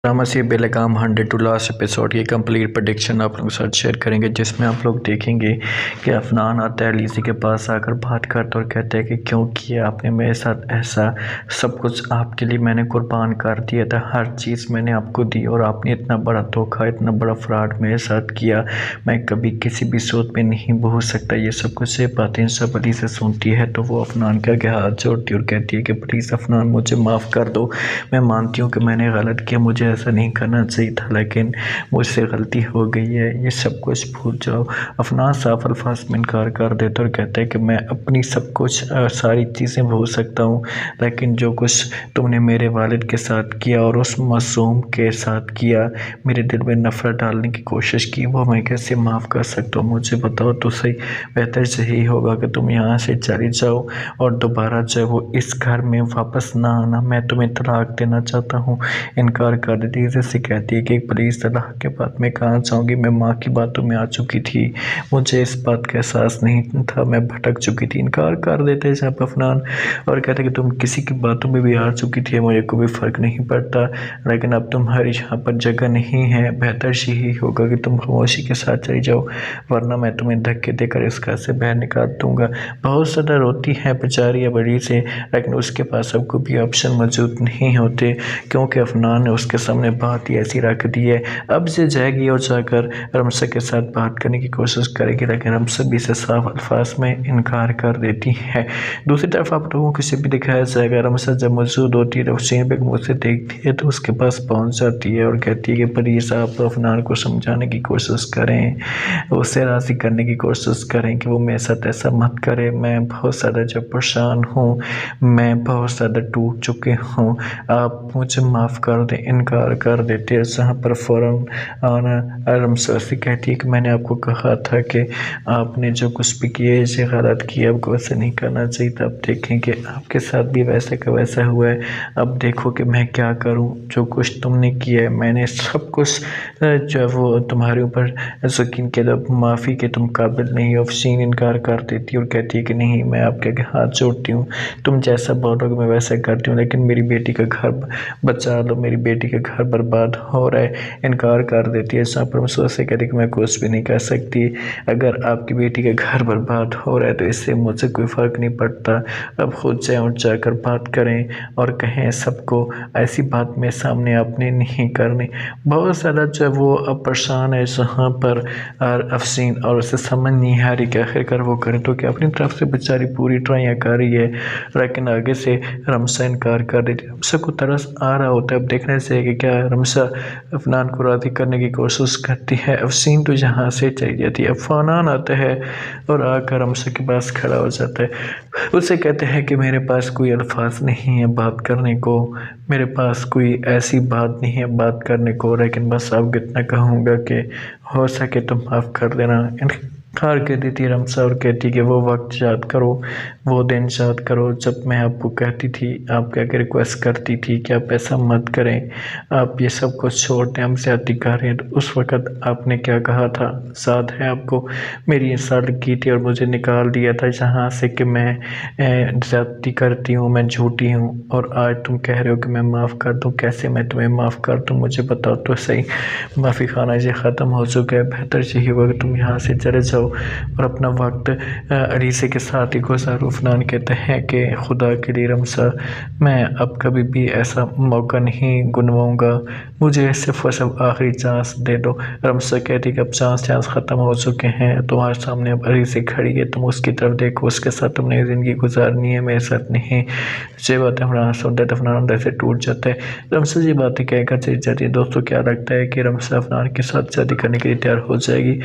Drama सी Belagaam 100 to last episode की complete prediction आप लोगों के साथ शेयर करेंगे, जिसमें आप लोग देखेंगे कि अफनान आता है लीज़ी के पास आकर बात करता और कहता है कि क्यों किया आपने मेरे साथ ऐसा। सब कुछ आपके लिए मैंने कुर्बान कर दिया था, हर चीज़ मैंने आपको दी और आपने इतना बड़ा धोखा, इतना बड़ा फ्रॉड मेरे साथ किया। मैं कभी किसी भी सूरत में नहीं भूल सकता। ये सब कुछ से बातें सब अली से सुनती है तो वो अफनान के आगे हाथ जोड़ती और कहती है कि प्लीज़ अफनान मुझे माफ़ कर दो। मैं मानती हूँ कि मैंने गलत किया, मुझे ऐसा नहीं करना चाहिए था, लेकिन मुझसे गलती हो गई है, ये सब कुछ भूल जाओ। अफनान साफ अल्फाज में इनकार कर देता और कहता है कि मैं अपनी सब कुछ सारी चीज़ें भूल सकता हूँ, लेकिन जो कुछ तुमने मेरे वालिद के साथ किया और उस मासूम के साथ किया, मेरे दिल में नफ़रत डालने की कोशिश की, वो मैं कैसे माफ़ कर सकता हूँ। मुझे बताओ तो सही। बेहतर यही होगा कि तुम यहाँ से चली जाओ और दोबारा जो है वो इस घर में वापस ना आना। मैं तुम्हें तलाक देना चाहता हूँ। इनकार कर देती है, जैसे कहती है कि पुलिस तलाक के बाद मैं कहाँ जाऊँगी, मैं माँ की बातों में आ चुकी थी, मुझे इस बात का एहसास नहीं था, मैं भटक चुकी थी। इनकार कर देते हैं जब अफनान और कहते हैं कि तुम किसी की बातों में भी आ चुकी थी, मुझे कोई फ़र्क नहीं पड़ता, लेकिन अब तुम्हारी यहाँ पर जगह नहीं है। बेहतर यही होगा कि तुम खामोशी के साथ चली जाओ, वरना मैं तुम्हें धक्के देकर इस घर से बाहर निकाल दूँगा। बहुत ज़्यादा रोती है बेचारी बड़ी से, लेकिन उसके पास अब कोई भी ऑप्शन मौजूद नहीं होते, क्योंकि अफनान ने उसके सामने बात ही ऐसी रख दी है। अब से जाएगी और जाकर रमसा के साथ बात करने की कोशिश करेगी, लेकिन रमसा भी इसे साफ अल्फाज में इनकार कर देती है। दूसरी तरफ आप लोगों को भी दिखाया जाएगा, रमसा जब मौजूद होती है हुसैन बेगम उसे देखती है तो उसके पास पहुंच जाती है और कहती है कि प्लीज़ आप अफनान को समझाने की कोशिश करें, उसे राज़ी करने की कोशिश करें कि वो मेरे साथ ऐसा मत करे। मैं बहुत ज़्यादा जब परेशान हूँ, मैं बहुत ज़्यादा टूट चुके हूँ, आप मुझे माफ़ कर दें। इनकार कर देते हैं, जहाँ पर फ़ौरन आना रमसा से कहती है कि मैंने आपको कहा था कि आपने जो कुछ भी किया इसे गलत किया, आपको वैसे नहीं करना चाहिए था। अब देखें कि आपके साथ भी वैसे का वैसा हुआ है, अब देखो कि मैं क्या करूं। जो कुछ तुमने किया है मैंने सब कुछ जो है वो तुम्हारे ऊपर यकीन किया, माफ़ी के तुम काबिल नहीं हो। अफसीन इनकार कर देती है और कहती है कि नहीं, मैं आपके आगे हाथ जोड़ती हूँ, तुम जैसा बोलोगे मैं वैसा करती हूँ, लेकिन मेरी बेटी का घर बचा लो, मेरी बेटी का घर बर्बाद हो रहा है। इनकार कर देती है। जहाँ पर मैं से कहती कि मैं कुछ भी नहीं कर सकती, अगर आपकी बेटी का घर बर्बाद हो रहा है तो इससे मुझे कोई फ़र्क नहीं पड़ता। अब खुद जाएँ और जाकर बात करें और कहें सबको, ऐसी बात मेरे सामने आपने नहीं करनी। बहुत ज़्यादा जो वो अब परेशान है जहाँ पर अफसीन, और उसे समझ नहीं आ रही कि आखिरकार वो करे तो क्या। अपनी तरफ से बेचारी पूरी ट्राइयाँ कर रही है, लेकिन आगे से रमसा इनकार कर देती है। रमसा को तरस आ रहा होता है अब देखने से कि क्या रमसा अफनान को राज़ी करने की कोशिश करती है। अफसीन तो यहाँ से चली जाती है। अफनान आता है और आकर रमसा के पास खड़ा हो जाता है। उससे कहते हैं कि मेरे पास कोई अल्फाज नहीं है बात करने को, मेरे पास कोई ऐसी बात नहीं है बात करने को, लेकिन बस आपको इतना कहूँगा कि हो सके तो माफ़ कर देना। इनकार कर देती है रमसा और कहती कि वो वक्त याद करो, वो दिन याद करो जब मैं आपको कहती थी, आपके आगे रिक्वेस्ट करती थी कि आप ऐसा मत करें, आप ये सब कुछ छोड़ दें, हम ज़्यादती कर रहे हैं। तो उस वक़्त आपने क्या कहा था, याद है आपको? मेरी इंसल्ट की थी और मुझे निकाल दिया था जहाँ से कि मैं ज़्यादती करती हूँ, मैं झूठी हूँ, और आज तुम कह रहे हो कि मैं माफ़ कर दूँ। कैसे मैं तुम्हें माफ़ कर दूँ, मुझे बताओ तो सही। माफ़ी खाना ये ख़त्म हो चुका है, बेहतर यही होगा कि तुम यहाँ से चले जाओ और अपना वक्त अरीसे के साथ ही गुजारो। अफनान कहते हैं कि खुदा के लिए रमसा, मैं अब कभी भी ऐसा मौका नहीं गुनवाऊँगा, मुझे सिर्फ और सिर्फ आखिरी चांस दे दो। रमसा कहती कि अब चांस ख़त्म हो चुके हैं, तुम्हारे सामने अब अरीसे खड़ी है, तुम उसकी तरफ देखो, उसके साथ तुमने ज़िंदगी गुजारनी है, मेरे साथ नहीं। ये बात अफनान सुनता है तो अफनान अंदर से टूट जाता है। रमसा ये बातें कहकर चली जाती है। दोस्तों क्या लगता है कि रमसा अफनान के साथ शादी करने के लिए तैयार हो जाएगी?